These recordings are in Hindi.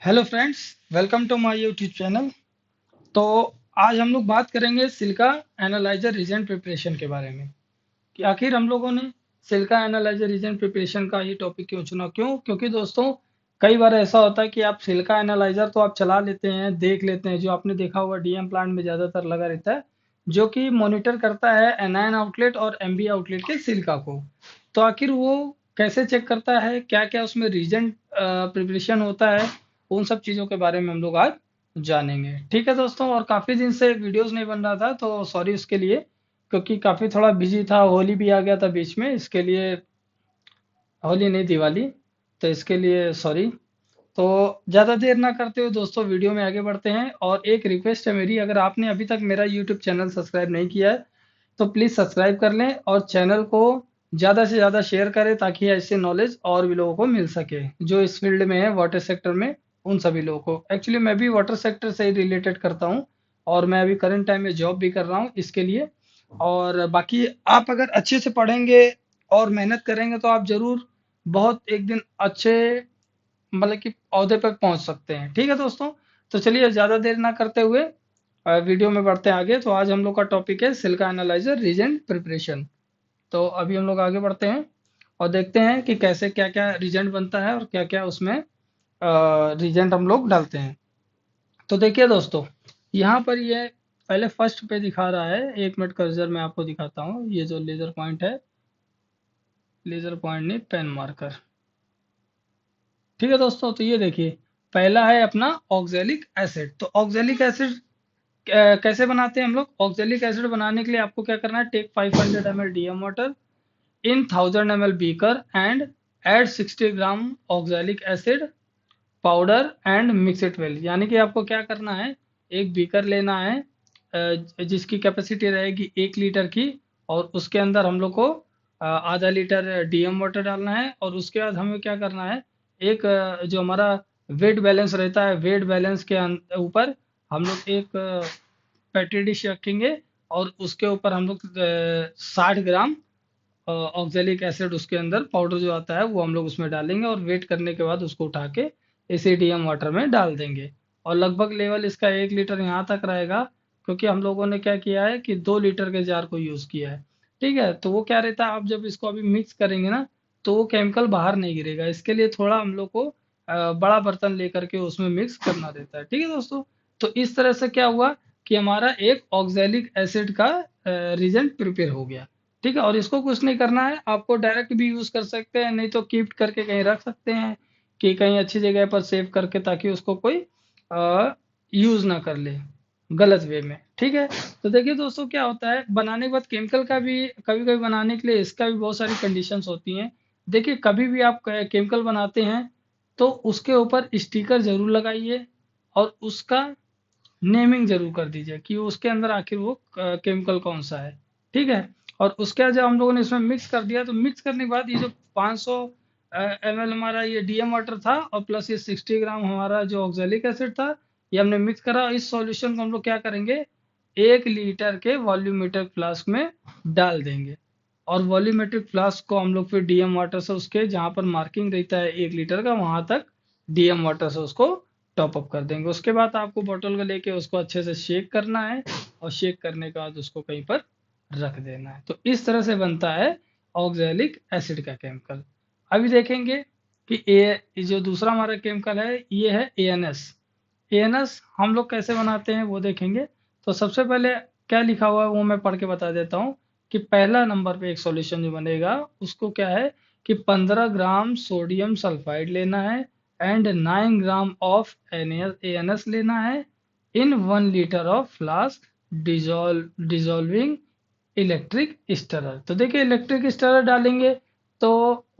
Hello friends, welcome to my YouTube channel. तो आज हम लोग बात करेंगे सिलिका एनालाइजर रीजन प्रिपरेशन के बारे में कि आखिर हम लोगों ने सिलिका एनालाइजर रीजन प्रिपरेशन का ये टॉपिक क्यों चुना। क्योंकि दोस्तों, कई बार ऐसा होता है कि आप सिलिका एनालाइजर तो आप चला लेते हैं, देख लेते हैं, जो आपने देखा होगा डीएम प्लांट में ज़्यादातर लगा रहता है, जो कि मॉनिटर करता है एनायन आउटलेट और एमबी आउटलेट के सिलिका को। तो आखिर वो कैसे चेक करता है, क्या क्या उसमें रीजन प्रिपरेशन होता है, उन सब चीज़ों के बारे में हम लोग आज जानेंगे। ठीक है दोस्तों, और काफ़ी दिन से वीडियोस नहीं बन रहा था तो सॉरी उसके लिए, क्योंकि काफ़ी थोड़ा बिजी था, होली भी आ गया था बीच में, इसके लिए। होली नहीं, दिवाली। तो इसके लिए सॉरी। तो ज़्यादा देर ना करते हुए दोस्तों वीडियो में आगे बढ़ते हैं। और एक रिक्वेस्ट है मेरी, अगर आपने अभी तक मेरा यूट्यूब चैनल सब्सक्राइब नहीं किया है तो प्लीज़ सब्सक्राइब कर लें और चैनल को ज़्यादा से ज़्यादा शेयर करें, ताकि ऐसे नॉलेज और भी लोगों को मिल सके जो इस फील्ड में है, वाटर सेक्टर में। उन सभी लोगों को, एक्चुअली मैं भी वाटर सेक्टर से ही रिलेटेड करता हूँ, और मैं अभी करंट टाइम में जॉब भी कर रहा हूँ इसके लिए। और बाकी आप अगर अच्छे से पढ़ेंगे और मेहनत करेंगे तो आप ज़रूर बहुत एक दिन अच्छे, मतलब कि ओहदे पर पहुंच सकते हैं। ठीक है दोस्तों, तो चलिए ज़्यादा देर ना करते हुए वीडियो में बढ़ते हैं आगे। तो आज हम लोग का टॉपिक है सिलिका एनालाइजर रीजेंट प्रिपरेशन। तो अभी हम लोग आगे बढ़ते हैं और देखते हैं कि कैसे क्या क्या रीजेंट बनता है और क्या क्या उसमें रीजेंट हम लोग डालते हैं। तो देखिए दोस्तों, यहाँ पर ये पहले फर्स्ट पे दिखा रहा है। एक मिनट कर्सर मैं आपको दिखाता हूँ, ये जो लेजर पॉइंट है, लेजर पॉइंट नहीं, पेन मार्कर। ठीक है दोस्तों, तो ये देखिए, पहला है अपना ऑक्जेलिक एसिड। तो ऑक्जेलिक एसिड कैसे बनाते हैं हम लोग? ऑक्जेलिक एसिड बनाने के लिए आपको क्या करना है, take 500 ml DM water in 1000 ml beaker and add 60 gram oxalic acid powder and mix it well. यानी कि आपको क्या करना है, एक बीकर लेना है जिसकी कैपेसिटी रहेगी 1 लीटर की, और उसके अंदर हम लोग को आधा लीटर डीएम वाटर डालना है। और उसके बाद हमें क्या करना है, एक जो हमारा वेट बैलेंस रहता है, वेट बैलेंस के ऊपर हम लोग एक पेट्री डिश रखेंगे, और उसके ऊपर हम लोग 60 ग्राम ऑक्जेलिक एसिड, उसके अंदर पाउडर जो आता है वो हम लोग उसमें डालेंगे, और वेट करने के बाद उसको उठा के एसीडीएम वाटर में डाल देंगे। और लगभग लेवल इसका 1 लीटर यहाँ तक रहेगा, क्योंकि हम लोगों ने क्या किया है कि 2 लीटर के जार को यूज़ किया है। ठीक है, तो वो क्या रहता है, आप जब इसको अभी मिक्स करेंगे ना, तो वो केमिकल बाहर नहीं गिरेगा। इसके लिए थोड़ा हम लोग को बड़ा बर्तन लेकर के उसमें मिक्स करना रहता है। ठीक है दोस्तों, तो इस तरह से क्या हुआ कि हमारा एक ऑक्जेलिक एसिड का रीजेंट प्रिपेयर हो गया। ठीक है, और इसको कुछ नहीं करना है, आपको डायरेक्ट भी यूज कर सकते हैं, नहीं तो कीप करके कहीं रख सकते हैं कि कहीं अच्छी जगह पर सेव करके, ताकि उसको कोई यूज ना कर ले गलत वे में। ठीक है, तो देखिए दोस्तों, क्या होता है बनाने के बाद केमिकल का भी, कभी कभी बनाने के लिए इसका भी बहुत सारी कंडीशंस होती हैं। देखिए, कभी भी आप केमिकल बनाते हैं तो उसके ऊपर स्टिकर जरूर लगाइए, और उसका नेमिंग जरूर कर दीजिए कि उसके अंदर आखिर वो केमिकल कौन सा है। ठीक है, और उसके बाद जब हम लोगों ने इसमें मिक्स कर दिया, तो मिक्स करने के बाद ये जो 500 ml हमारा ये डीएम वाटर था, और प्लस ये 60 ग्राम हमारा जो ऑक्जेलिक एसिड था, ये हमने मिक्स करा। इस सॉल्यूशन को हम लोग क्या करेंगे, 1 लीटर के वॉल्यूमेट्रिक फ्लास्क में डाल देंगे। और वॉल्यूमेट्रिक फ्लास्क को हम लोग फिर डीएम वाटर से, उसके जहाँ पर मार्किंग रहता है 1 लीटर का, वहां तक डीएम वाटर से उसको टॉप अप कर देंगे। उसके बाद आपको बोतल को लेके उसको अच्छे से शेक करना है, और शेक करने के बाद उसको कहीं पर रख देना है। तो इस तरह से बनता है ऑक्जेलिक एसिड का केमिकल। अभी देखेंगे कि ए जो दूसरा हमारा केमिकल है, ये है एएनएस। एएनएस हम लोग कैसे बनाते हैं वो देखेंगे। तो सबसे पहले क्या लिखा हुआ है वो मैं पढ़ के बता देता हूँ, कि पहला नंबर पे एक सॉल्यूशन जो बनेगा उसको क्या है, कि 15 ग्राम सोडियम सल्फाइड लेना है एंड 9 ग्राम ऑफ एएनएस लेना है इन 1 litre of flask dissolving electric stirrer. तो देखिए, इलेक्ट्रिक स्टरर डालेंगे तो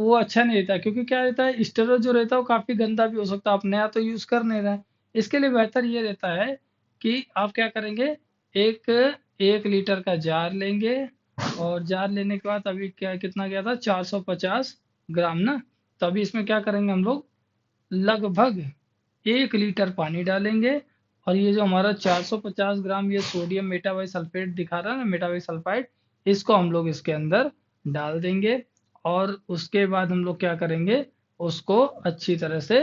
वो अच्छा नहीं रहता, क्योंकि क्या रहता है, स्टरर जो रहता है वो काफी गंदा भी हो सकता है, आप नया तो यूज कर नहीं रहे हैं। इसके लिए बेहतर ये रहता है कि आप क्या करेंगे, एक 1 लीटर का जार लेंगे, और जार लेने के बाद अभी क्या कितना गया था, 450 ग्राम ना। तो अभी इसमें क्या करेंगे हम लोग, लगभग 1 लीटर पानी डालेंगे, और ये जो हमारा 450 ग्राम ये सोडियम मेटाबाई सल्फेट दिखा रहा है ना, मेटाबाई सल्फाइड, इसको हम लोग इसके अंदर डाल देंगे। और उसके बाद हम लोग क्या करेंगे, उसको अच्छी तरह से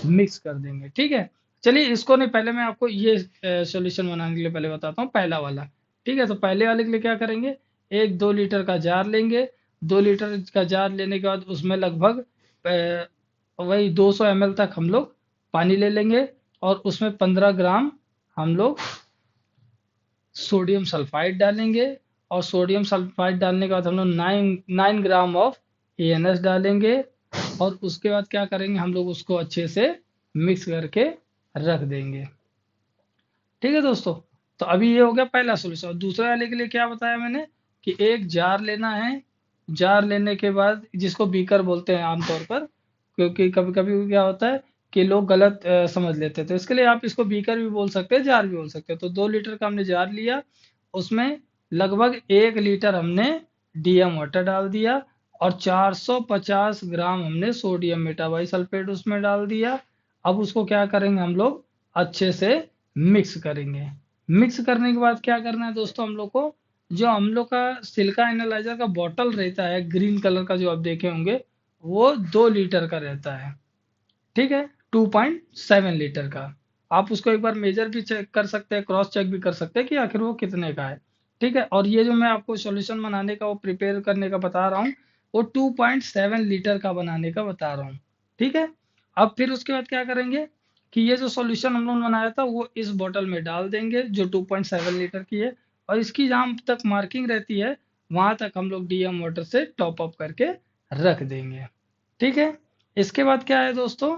मिक्स कर देंगे। ठीक है, चलिए इसको नहीं, पहले मैं आपको ये सॉल्यूशन बनाने के लिए पहले बताता हूँ पहला वाला। ठीक है, तो पहले वाले के लिए क्या करेंगे, एक 2 लीटर का जार लेंगे। 2 लीटर का जार लेने के बाद उसमें लगभग वही 200 ml तक हम लोग पानी ले लेंगे, और उसमें 15 ग्राम हम लोग सोडियम सल्फाइड डालेंगे। और सोडियम सल्फाइड डालने के बाद हम लोग 9 ग्राम ऑफ ANS डालेंगे। और उसके बाद क्या करेंगे, हम लोग उसको अच्छे से मिक्स करके रख देंगे। ठीक है दोस्तों, तो अभी ये हो गया पहला सोल्यूशन। और दूसरे वाले के लिए क्या बताया मैंने, कि एक जार लेना है। जार लेने के बाद, जिसको बीकर बोलते हैं आमतौर पर, क्योंकि कभी कभी क्या होता है कि लोग गलत समझ लेते हैं, तो इसके लिए आप इसको बीकर भी बोल सकते हैं, जार भी बोल सकते हैं। तो 2 लीटर का हमने जार लिया, उसमें लगभग 1 लीटर हमने DM वाटर डाल दिया, और 450 ग्राम हमने सोडियम मेटाबाइसल्फेट उसमें डाल दिया। अब उसको क्या करेंगे, हम लोग अच्छे से मिक्स करेंगे। मिक्स करने के बाद क्या करना है दोस्तों, हम लोग को जो हम लोग का सिलिका एनालाइजर का बॉटल रहता है ग्रीन कलर का, जो आप देखे होंगे, वो 2 लीटर का रहता है। ठीक है, 2.7 लीटर का। आप उसको एक बार मेजर भी चेक कर सकते हैं, क्रॉस चेक भी कर सकते हैं कि आखिर वो कितने का है। ठीक है, और ये जो मैं आपको सॉल्यूशन बनाने का, वो प्रिपेयर करने का बता रहा हूँ, वो 2.7 लीटर का बनाने का बता रहा हूँ। ठीक है, अब फिर उसके बाद क्या करेंगे, कि ये जो सॉल्यूशन हम लोग ने बनाया था वो इस बोतल में डाल देंगे जो 2.7 लीटर की है। और इसकी जहाँ तक मार्किंग रहती है, वहां तक हम लोग DM वाटर से टॉप अप करके रख देंगे। ठीक है, इसके बाद क्या है दोस्तों,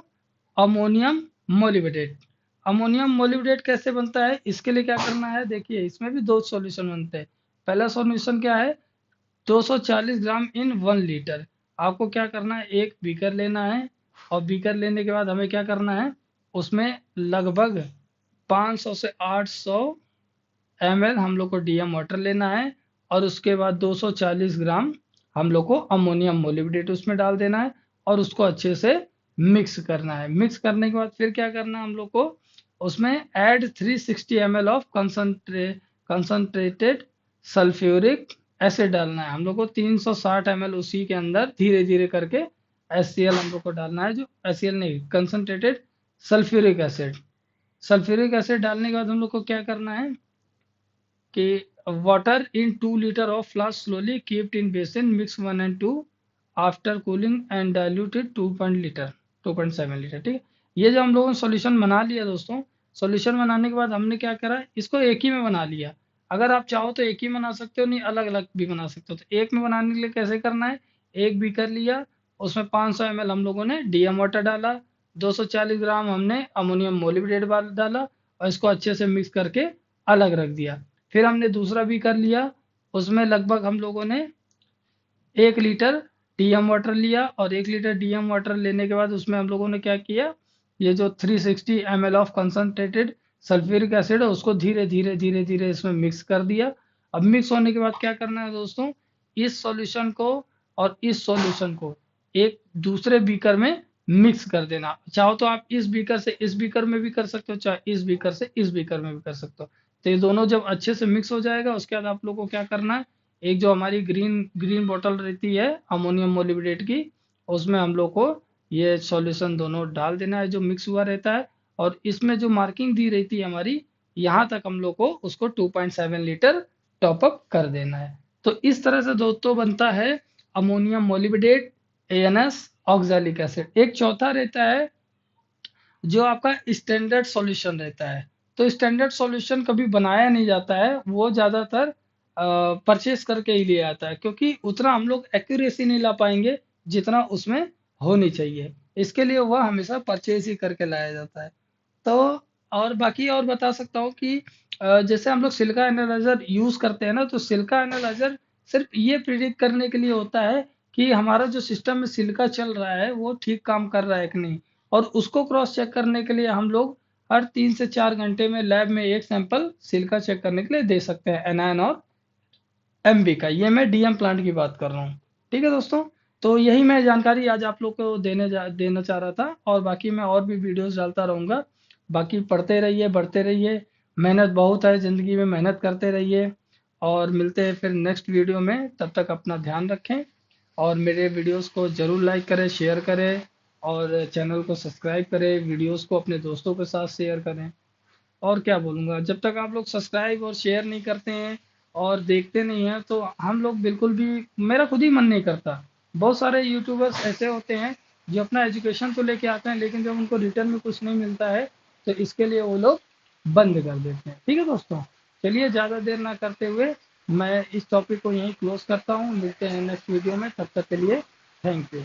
अमोनियम मोलिब्डेट। अमोनियम मोलिब्डेट कैसे बनता है, इसके लिए क्या करना है, देखिए इसमें भी 2 सॉल्यूशन बनते हैं। पहला सॉल्यूशन क्या है, 240 ग्राम इन 1 लीटर। आपको क्या करना है, एक बीकर लेना है, और बीकर लेने के बाद हमें क्या करना है, उसमें लगभग 500 से 800 ml हम लोग को DM वाटर लेना है। और उसके बाद 240 ग्राम हम लोग को अमोनियम मोलिब्डेट उसमें डाल देना है, और उसको अच्छे से मिक्स करना है। मिक्स करने के बाद फिर क्या करना है, हम लोग को उसमें add 360 ml of concentrated sulphuric acid डालना है। हम लोग को 360 ml उसी के अंदर धीरे धीरे करके HCl हम लोग को डालना है, जो HCl नहीं, concentrated sulphuric acid. Sulphuric acid डालने के बाद हम लोग को क्या करना है, कि water in 2 litre of flask slowly keeped in basin mix 1 and 2 after cooling and diluted 2.7 litre. ठीक है, ये जो हम लोगों ने सॉल्यूशन बना लिया दोस्तों, सॉल्यूशन बनाने के बाद हमने क्या करा, इसको एक ही में बना लिया। अगर आप चाहो तो एक ही बना सकते हो, नहीं अलग अलग भी बना सकते हो। तो एक में बनाने के लिए कैसे करना है, एक बीकर लिया, उसमें 500 ml हम लोगों ने DM वाटर डाला, 240 ग्राम हमने अमोनियम मोलिब्डेट डाला, और इसको अच्छे से मिक्स करके अलग रख दिया। फिर हमने दूसरा बीकर लिया, उसमें लगभग हम लोगों ने 1 लीटर DM वाटर लिया, और 1 लीटर DM वाटर लेने के बाद उसमें हम लोगों ने क्या किया, ये जो 360 ml of concentrated sulphuric acid है उसको धीरे धीरे धीरे धीरे इसमें मिक्स कर दिया। अब मिक्स होने के बाद क्या करना है दोस्तों, इस सॉल्यूशन को और इस सॉल्यूशन को एक दूसरे बीकर में मिक्स कर देना। चाहो तो आप इस बीकर से इस बीकर में भी कर सकते हो, चाहे इस बीकर से इस बीकर में भी कर सकते हो। तो ये दोनों जब अच्छे से मिक्स हो जाएगा, उसके बाद आप लोगों को क्या करना है, एक जो हमारी ग्रीन ग्रीन बोतल रहती है अमोनियम मोलिब्डेट की, उसमें हम लोग को ये सॉल्यूशन दोनों डाल देना है जो मिक्स हुआ रहता है। और इसमें जो मार्किंग दी रहती है हमारी, यहाँ तक हम लोग को उसको 2.7 लीटर टॉप अप कर देना है। तो इस तरह से दोस्तों बनता है ammonium molybdate, ANS oxalic acid. एक चौथा रहता है जो आपका स्टैंडर्ड सॉल्यूशन रहता है। तो स्टैंडर्ड सॉल्यूशन कभी बनाया नहीं जाता है, वो ज़्यादातर परचेस करके ही लिया आता है, क्योंकि उतना हम लोग एक्यूरेसी नहीं ला पाएंगे जितना उसमें होनी चाहिए। इसके लिए वह हमेशा परचेस ही करके लाया जाता है। तो और बाकी और बता सकता हूँ कि जैसे हम लोग सिलिका एनालाइजर यूज करते हैं ना, तो सिलिका एनालाइजर सिर्फ ये प्रिडिक्ट करने के लिए होता है कि हमारा जो सिस्टम में सिलिका चल रहा है वो ठीक काम कर रहा है कि नहीं। और उसको क्रॉस चेक करने के लिए हम लोग हर 3 से 4 घंटे में लैब में एक सैंपल सिलिका चेक करने के लिए दे सकते हैं, एनायन और MB का। ये मैं DM प्लांट की बात कर रहा हूँ। ठीक है दोस्तों, तो यही मैं जानकारी आज आप लोग को देना चाह रहा था, और बाकी मैं और भी वीडियोस डालता रहूँगा। बाकी पढ़ते रहिए, बढ़ते रहिए, मेहनत बहुत है ज़िंदगी में, मेहनत करते रहिए। और मिलते हैं फिर नेक्स्ट वीडियो में, तब तक अपना ध्यान रखें, और मेरे वीडियोस को ज़रूर लाइक करें, शेयर करें, और चैनल को सब्सक्राइब करें, वीडियोस को अपने दोस्तों के साथ शेयर करें। और क्या बोलूँगा, जब तक आप लोग सब्सक्राइब और शेयर नहीं करते हैं और देखते नहीं हैं तो हम लोग बिल्कुल भी, मेरा खुद ही मन नहीं करता। बहुत सारे यूट्यूबर्स ऐसे होते हैं जो अपना एजुकेशन तो लेके आते हैं, लेकिन जब उनको रिटर्न में कुछ नहीं मिलता है तो इसके लिए वो लोग बंद कर देते हैं। ठीक है दोस्तों, चलिए ज़्यादा देर ना करते हुए मैं इस टॉपिक को यहीं क्लोज करता हूँ। मिलते हैं नेक्स्ट वीडियो में, तब तक के लिए थैंक यू।